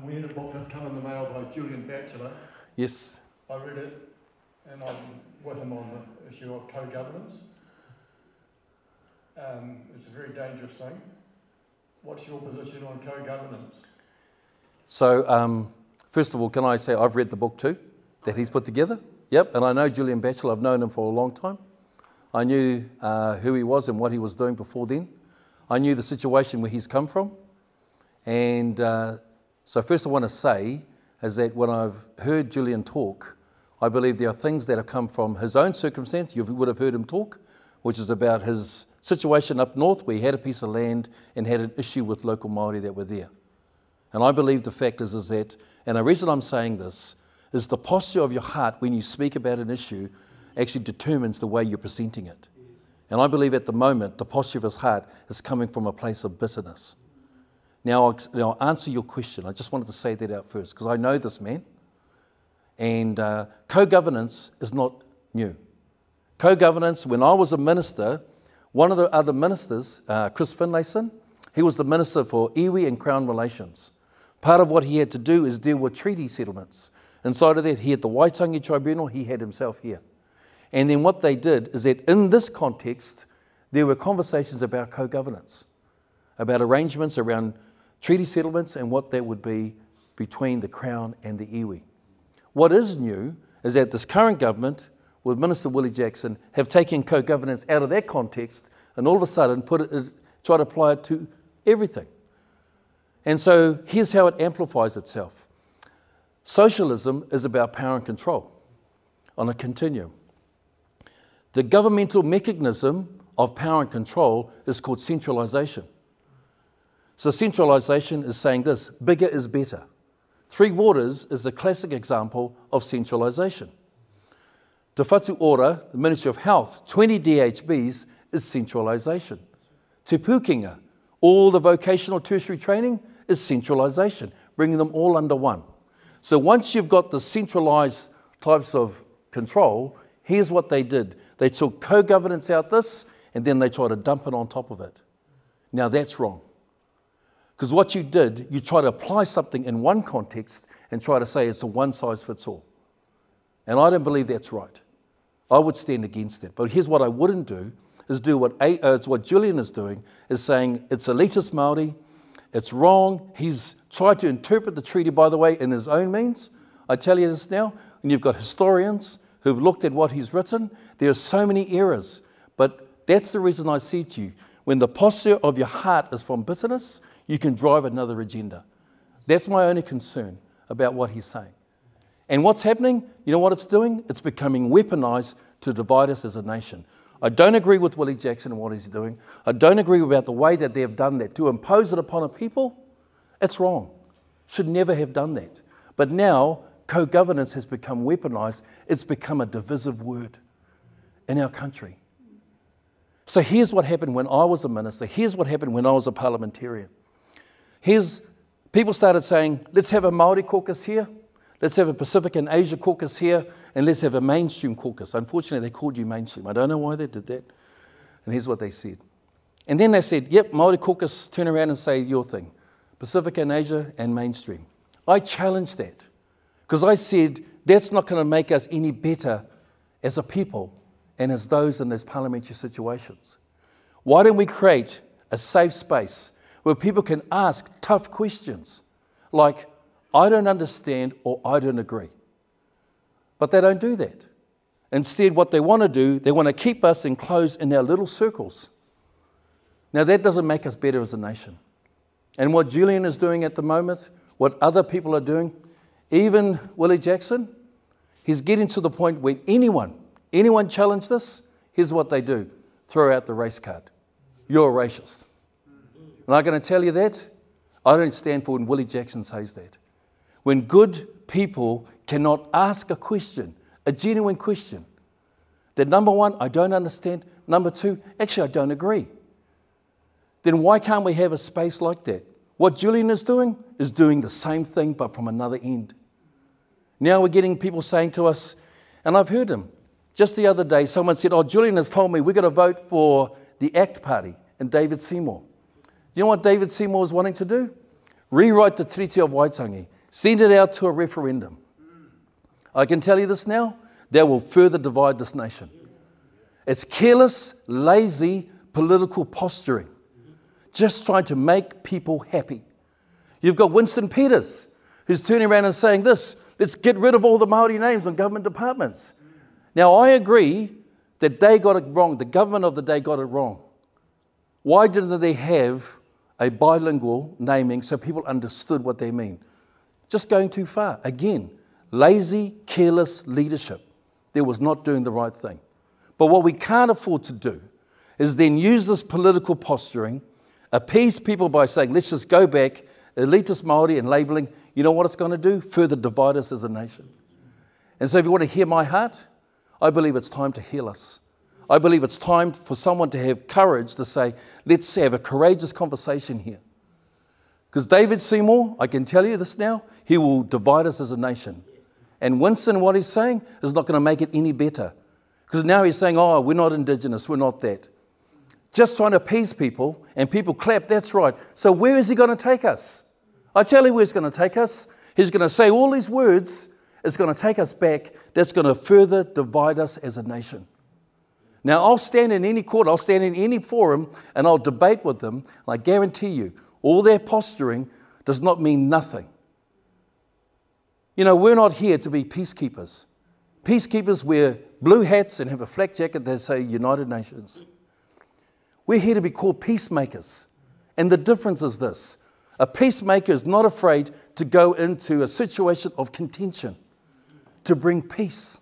And we had a book that came in the mail by Julian Batchelor. Yes. I read it, and I'm with him on the issue of co-governance. It's a very dangerous thing. What's your position on co-governance? So, first of all, can I say I've read the book too, that he's put together? Yep, and I know Julian Batchelor. I've known him for a long time. I knew who he was and what he was doing before then. I knew the situation where he's come from. And so first I want to say is that when I've heard Julian talk, I believe there are things that have come from his own circumstance. You would have heard him talk, which is about his situation up north where he had a piece of land and had an issue with local Maori that were there. And I believe the fact is that, and the reason I'm saying this, is the posture of your heart when you speak about an issue actually determines the way you're presenting it. And I believe at the moment, the posture of his heart is coming from a place of bitterness. Now I'll answer your question. I just wanted to say that out first, because I know this man. And co-governance is not new. Co-governance, when I was a minister, one of the other ministers, Chris Finlayson, he was the Minister for Iwi and Crown Relations. Part of what he had to do is deal with treaty settlements. Inside of that, he had the Waitangi Tribunal, he had himself here. And then what they did is that in this context, there were conversations about co-governance, about arrangements around treaty settlements and what that would be between the Crown and the iwi. What is new is that this current government, with Minister Willie Jackson, have taken co-governance out of that context and all of a sudden try to apply it to everything. And so here's how it amplifies itself. Socialism is about power and control on a continuum. The governmental mechanism of power and control is called centralisation. So centralisation is saying this: bigger is better. Three Waters is a classic example of centralisation. Te Whatu Ora, the Ministry of Health, 20 DHBs is centralisation. Te Pūkenga, all the vocational tertiary training is centralisation, bringing them all under one. So once you've got the centralised types of control, here's what they did. They took co-governance out this, and then they tried to dump it on top of it. Now that's wrong. Because what you did, you try to apply something in one context and try to say it's a one-size-fits-all. And I don't believe that's right. I would stand against that. But here's what I wouldn't do, is do what Julian is doing, is saying it's elitist Māori, it's wrong. He's tried to interpret the treaty, by the way, in his own means. I tell you this now, and you've got historians who've looked at what he's written. There are so many errors. But that's the reason I say to you, when the posture of your heart is from bitterness, you can drive another agenda. That's my only concern about what he's saying. And what's happening, you know what it's doing? It's becoming weaponized to divide us as a nation. I don't agree with Willie Jackson and what he's doing. I don't agree about the way that they've done that. To impose it upon a people, it's wrong. Should never have done that. But now, co-governance has become weaponized. It's become a divisive word in our country. So here's what happened when I was a minister. Here's what happened when I was a parliamentarian. People started saying, let's have a Maori caucus here. Let's have a Pacific and Asia caucus here, and let's have a mainstream caucus. Unfortunately, they called you mainstream. I don't know why they did that. And here's what they said. And then they said, yep, Maori caucus, turn around and say your thing. Pacific and Asia and mainstream. I challenged that because I said, that's not going to make us any better as a people and as those in those parliamentary situations. Why don't we create a safe space where people can ask tough questions like, I don't understand or I don't agree. But they don't do that. Instead, what they want to do, they want to keep us enclosed in our little circles. Now, that doesn't make us better as a nation. And what Julian is doing at the moment, what other people are doing, even Willie Jackson, he's getting to the point where anyone challenge this, here's what they do. Throw out the race card. You're a racist. And I'm going to tell you that. I don't stand for when Willie Jackson says that. When good people cannot ask a question, a genuine question, that number one, I don't understand, number two, actually I don't agree, then why can't we have a space like that? What Julian is doing the same thing but from another end. Now we're getting people saying to us, and I've heard them, just the other day someone said, oh, Julian has told me we're going to vote for the ACT Party and David Seymour. Do you know what David Seymour is wanting to do? rewrite the Treaty of Waitangi, send it out to a referendum. I can tell you this now, that will further divide this nation. It's careless, lazy, political posturing, just trying to make people happy. You've got Winston Peters, who's turning around and saying this, let's get rid of all the Maori names on government departments. Now, I agree that they got it wrong. The government of the day got it wrong. Why didn't they have a bilingual naming so people understood what they mean? Just going too far. Again, lazy, careless leadership. There was not doing the right thing. But what we can't afford to do is then use this political posturing, appease people by saying, let's just go back, elitist Maori and labelling. You know what it's going to do? Further divide us as a nation. And so if you want to hear my heart, I believe it's time to heal us. I believe it's time for someone to have courage to say, let's have a courageous conversation here. Because David Seymour, I can tell you this now, he will divide us as a nation. And Winston, what he's saying, is not going to make it any better. Because now he's saying, oh, we're not Indigenous, we're not that. Just trying to appease people, and people clap, that's right. So where is he going to take us? I tell you where he's going to take us. He's going to say all these words, it's going to take us back, that's going to further divide us as a nation. Now, I'll stand in any court, I'll stand in any forum, and I'll debate with them. And I guarantee you, all their posturing does not mean nothing. You know, we're not here to be peacekeepers. Peacekeepers wear blue hats and have a flak jacket that say United Nations. We're here to be called peacemakers. And the difference is this. A peacemaker is not afraid to go into a situation of contention to bring peace.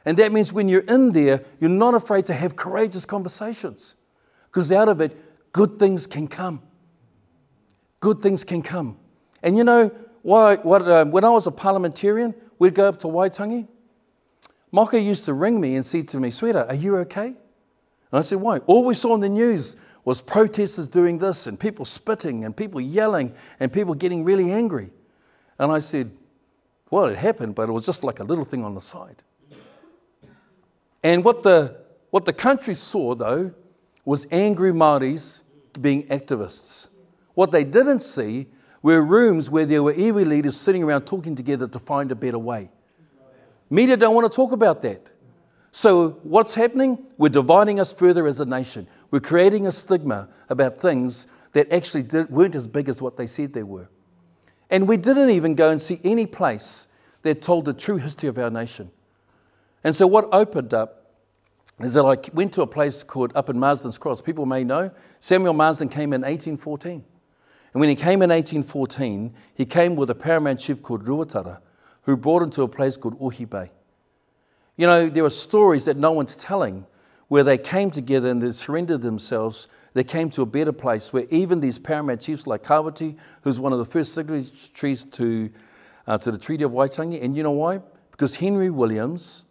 And that means when you're in there, you're not afraid to have courageous conversations. Because out of it, good things can come. Good things can come. And you know, when I was a parliamentarian, we'd go up to Waitangi. Maka used to ring me and say to me, sweetheart, are you okay? And I said, why? All we saw in the news was protesters doing this and people spitting and people yelling and people getting really angry. And I said, well, it happened, but it was just like a little thing on the side. And what the country saw, though, was angry Māoris being activists. What they didn't see were rooms where there were iwi leaders sitting around talking together to find a better way. Media don't want to talk about that. So what's happening? We're dividing us further as a nation. We're creating a stigma about things that actually weren't as big as what they said they were. And we didn't even go and see any place that told the true history of our nation. And so what opened up is that I went to a place called up in Marsden's Cross. People may know, Samuel Marsden came in 1814. And when he came in 1814, he came with a paramount chief called Ruatara, who brought him to a place called Ohi Bay. You know, there are stories that no one's telling where they came together and they surrendered themselves. They came to a better place where even these paramount chiefs like Kawati, who's one of the first signatories to the Treaty of Waitangi. And you know why? Because Henry Williams,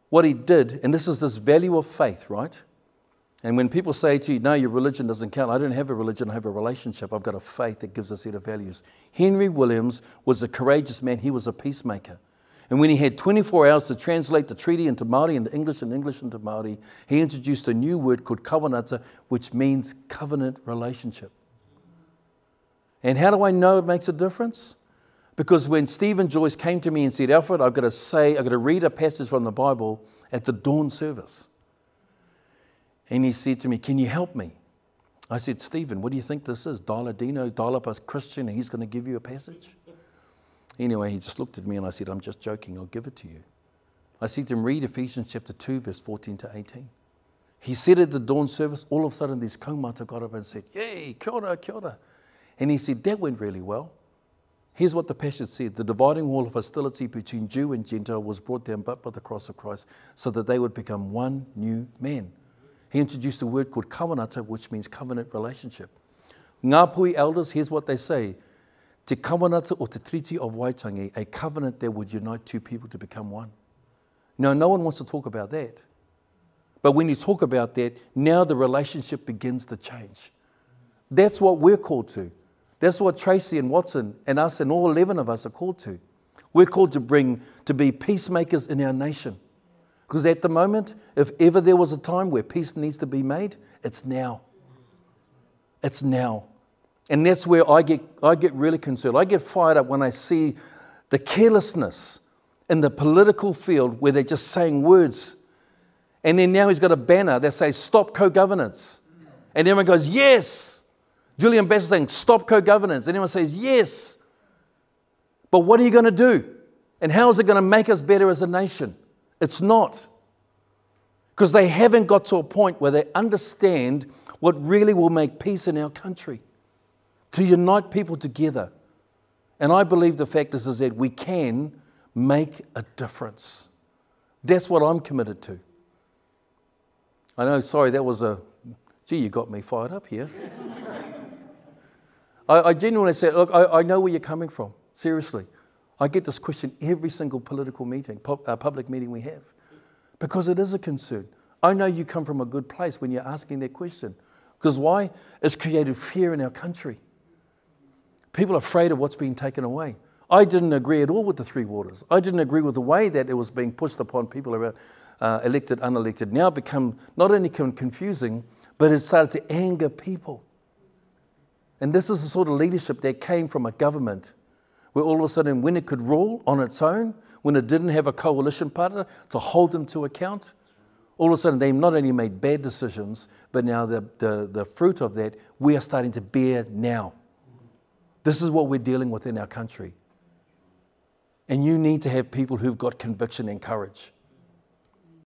what he did, and this is this value of faith, right? And when people say to you, no, your religion doesn't count. I don't have a religion, I have a relationship. I've got a faith that gives a set of values. Henry Williams was a courageous man. He was a peacemaker. And when he had 24 hours to translate the treaty into Māori and English into Māori, he introduced a new word called kawanata, which means covenant relationship. And how do I know it makes a difference? Because when Stephen Joyce came to me and said, Alfred, I've got to read a passage from the Bible at the dawn service. And he said to me, can you help me? I said, Stephen, what do you think this is? Dial up a Christian and he's going to give you a passage? Anyway, he just looked at me and I said, I'm just joking, I'll give it to you. I said to him, read Ephesians chapter 2, verse 14 to 18. He said at the dawn service, all of a sudden these kaumata got up and said, yay, kia ora, kia ora. And he said, that went really well. Here's what the passage said. The dividing wall of hostility between Jew and Gentile was brought down but by the cross of Christ so that they would become one new man. He introduced a word called kawanata, which means covenant relationship. Ngā Pui elders, here's what they say. Te kawanata o te Treaty of Waitangi, a covenant that would unite two people to become one. Now, no one wants to talk about that. But when you talk about that, now the relationship begins to change. That's what we're called to. That's what Tracy and Watson and us and all 11 of us are called to. We're called to be peacemakers in our nation. Because at the moment, if ever there was a time where peace needs to be made, it's now. It's now. And that's where I get really concerned. I get fired up when I see the carelessness in the political field where they're just saying words. And then now he's got a banner that says, stop co-governance. And everyone goes, yes. Julian Batchelor saying, stop co-governance. And everyone says, yes. But what are you going to do? And how is it going to make us better as a nation? It's not. Because they haven't got to a point where they understand what really will make peace in our country. To unite people together. And I believe the fact is that we can make a difference. That's what I'm committed to. I know, sorry, that was gee, you got me fired up here. I genuinely said, look, I know where you're coming from. Seriously. I get this question every single political meeting, public meeting we have. Because it is a concern. I know you come from a good place when you're asking that question. Because why? It's created fear in our country. People are afraid of what's being taken away. I didn't agree at all with the Three Waters. I didn't agree with the way that it was being pushed upon people around elected, unelected. Now become not only confusing, but it started to anger people. And this is the sort of leadership that came from a government where all of a sudden when it could rule on its own, when it didn't have a coalition partner to hold them to account, all of a sudden they not only made bad decisions, but now the fruit of that we are starting to bear now. This is what we're dealing with in our country. And you need to have people who've got conviction and courage.